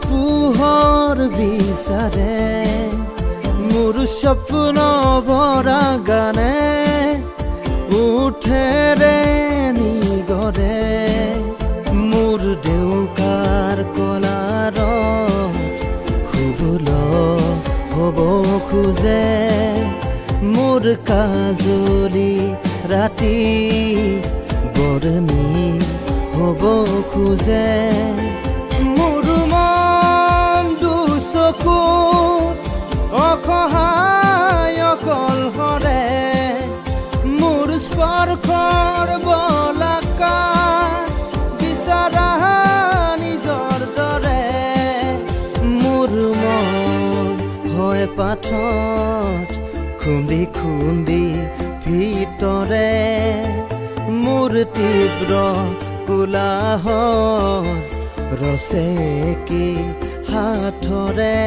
পোহৰ বিচাৰে মোৰ সপোন ভৰা গানে উঠেৰে নিগৰে মোৰ দেউকাৰ কলাৰ শুভল হ'ব খোজে মোৰ কাজলি ৰাতি বৰণি হ'ব খোজে মোৰ মন দুচকুত অসহায় অকলশৰে মোৰ স্পৰ্শৰ বলাকা বিচাৰা নিজৰ দৰে মোৰ মন হয় পাথত খুন্দি খুন্দি ভিতৰে মোৰ তীব্ৰ কোলাহল ৰচে কি হাতৰে